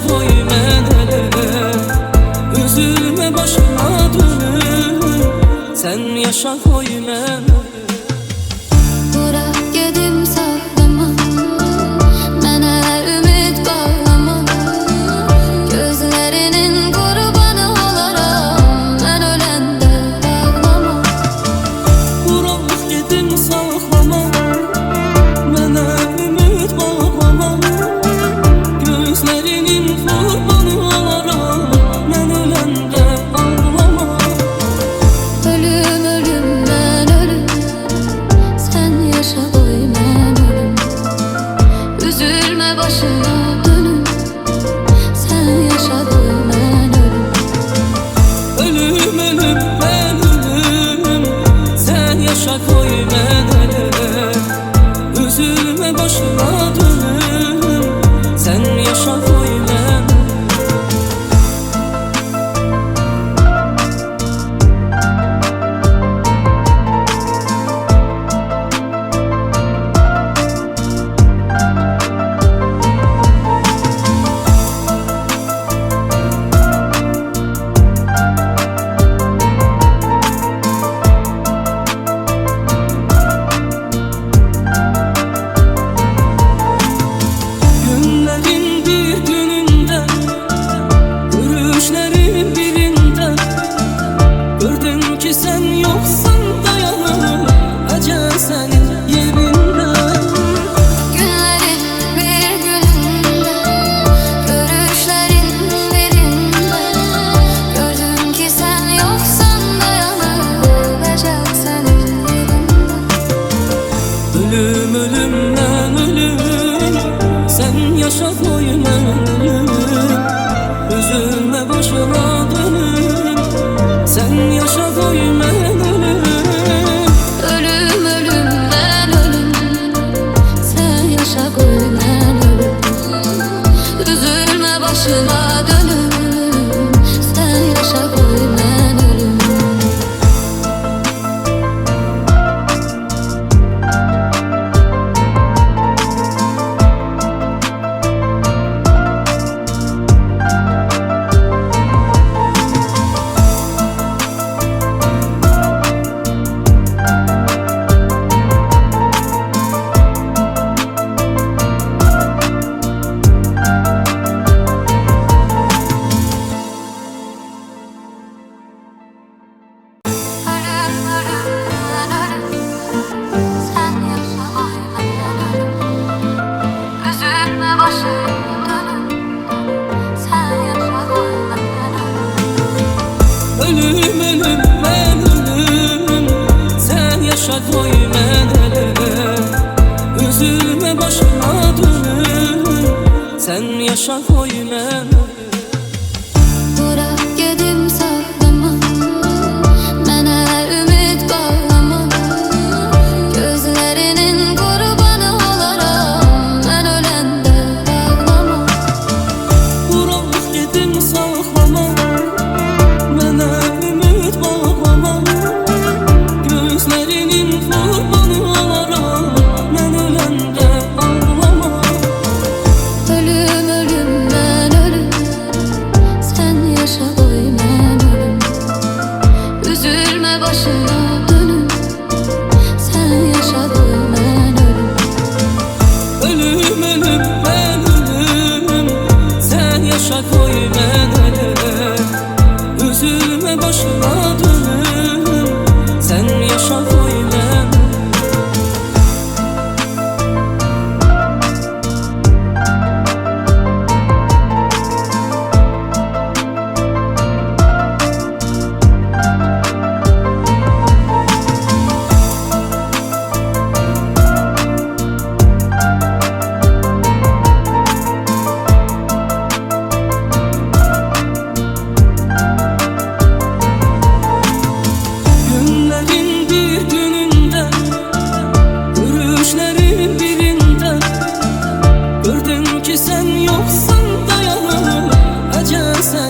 koy mənələ, üzülmə başıma dönüm, sən yaşa koy mənələ. Bırak gedim saklama, mənə ümid bağlama, gözlərinin qurbanı olaram, mən öləndə ağlama. Bırak gedim saklama, mənə ümid bağlama, gözlərinin qurbanı olaram, mən öləndə ağlama. Ölüm ölüm mən ölüm, sen yaşa koy mən ölüm, üzülme başına dönüm, sen yaşa koy mən ölüm. Ölüm ölüm mən ölüm, sən yaşa koy mənələ, üzülmə başıma dönüm, sən yaşa koy mənələ. Günlerin bir gününde, görüşlerin birinde, gördüm ki sen yoksan dayanır ecel senin yerinde. Günlerin bir gününde, görüşlerin birinde, gördüm ki sen yoksan dayanır ecel senin yerinde. Ölüm ölüm ben ölüm, sen yaşa koy mənələ, üzülme başıma dönüm, sen yaşa koy mənələ. Ölüm ölüm ben ölüm, sen yaşa koy mən ölüm, üzülme başıma dönüm, sen yaşa koy mən ölüm. Ölüm ölüm ben ölüm, sen yaşa koy mənələ, üzülme başıma dönüm, sen yaşa koy mənələ. Bırak gedim saklama, mənə ümid bağlama, gözlərinin qurbanı olaram, mən öləndə ağlama. Bırak gedim saklama, mənə ümid bağlama, gözlərinin qurbanı olaram, mən öləndə ağlama. Ölüm ölüm mən ölüm, sen yaşa koy mən ölüm, üzülme başına dönüm, sen yaşa koy mən ölüm. Ölüm ölüm ben ölüm, sen yaşa koy mənələ, üzülme başıma dönüm, sen yaşa koy mənələ. Sen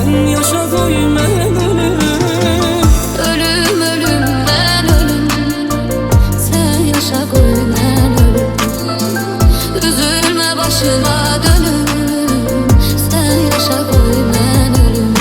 Sen yaşa koy mən ölüm. Ölüm ölüm ben ölüm, sen yaşa koy ben ölüm. Üzülme başıma dönüm, sen yaşa koy ben ölüm.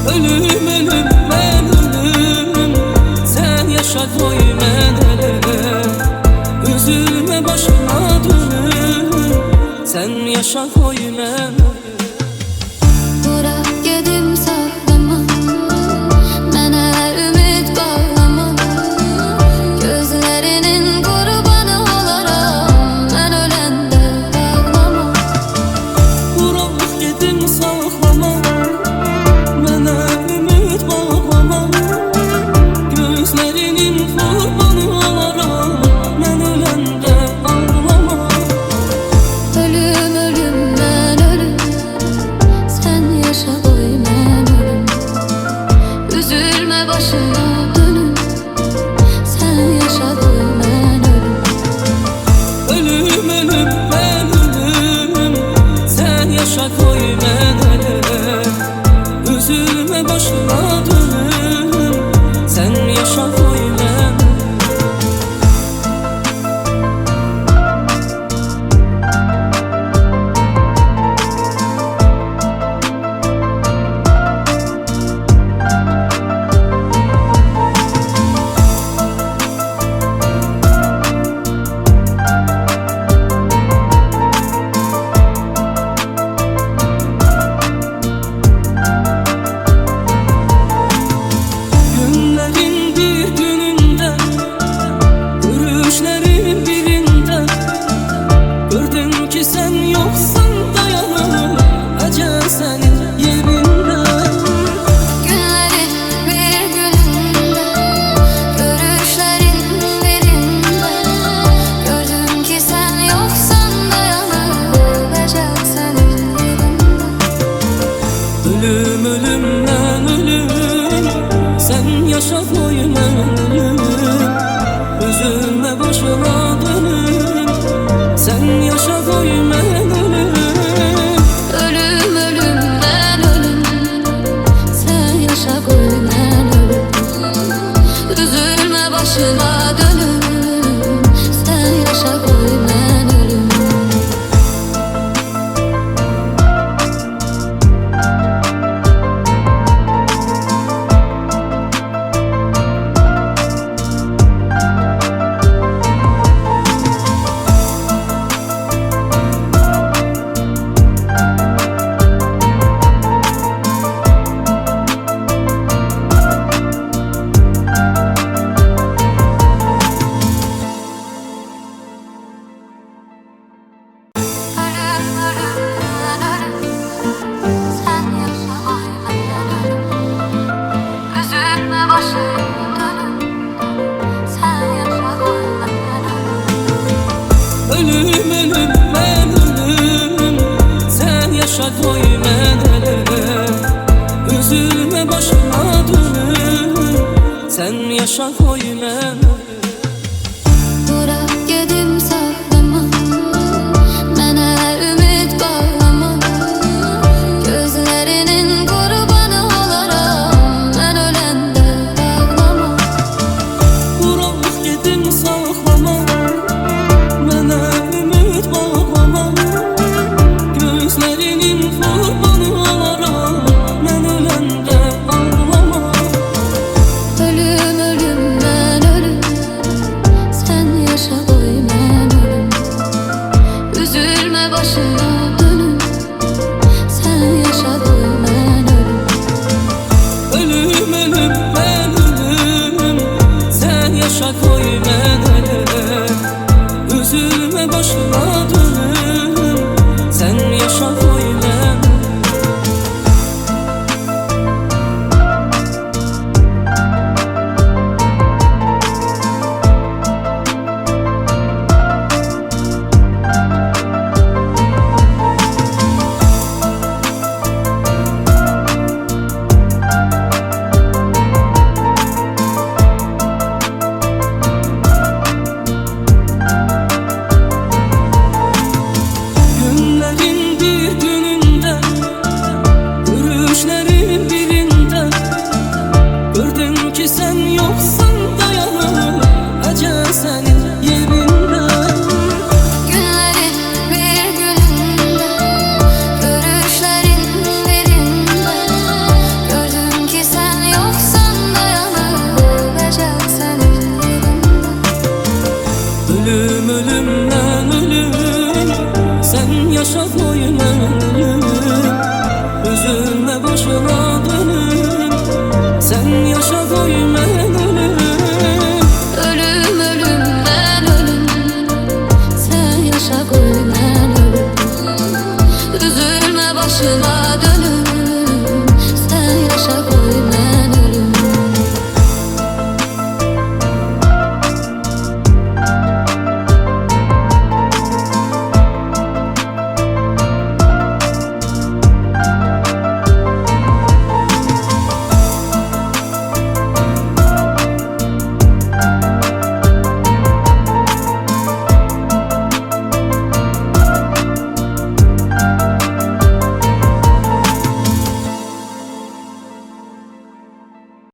Ölüm ölüm mən ölüm. Sen yaşa koy mən ölüm. Üzülme başıma dönüm. Sen yaşa koy mən ölüm. Bırak gedim saklama, mənə ümid bağlama. Gözlerinin qurbanı olaram, mən öləndə ağlama. Bırak gedim saklama, mənə ümid bağlama. Gözlerinin qurbanı olaram, mən öləndə ağlama. Ölüm ölüm ben ölüm, sen yaşa koy ben ölüm. Üzülme başıma dönüm, sen yaşa koy ben ölüm. Ölüm ölüm mən ölüm. Sen yaşa koy mən ölüm. Üzülme başıma dönüm. Sen yaşa koy mən ölüm. Günlerin bir gününde, görüşlerin birinde gördüm ki sen yoksan dayanır acı senin yerinde. Günlerin bir gününde, görüşlerin birinde gördüm ki sen yoksan dayanılacak senin yerinde. Ölüm ölüm mən ölüm. Sen yaşa koy mən ölüm. Üzülme başıma dönüm. Sen yaşa koy mən ölüm. Ölüm ölüm ben ölüm, sen yaşa koy ben ölüm. Üzülme başıma dönüm, sen yaşa koy ben ölüm. Ölüm ölüm mən ölüm. Sen yaşa koy mən ölüm. Üzülme başıma dönüm. Sen yaşa koy mən ölüm. Bırak gedim saklama, mənə ümid bağlama. Gözlerinin qurbanı olaram, mən öləndə ağlama. Bırak gedim saklama, mənə ümid bağlama. Gözlerinin qurbanı olaram, mən öləndə ağlama. Ölüm ölüm ben ölüm, koyma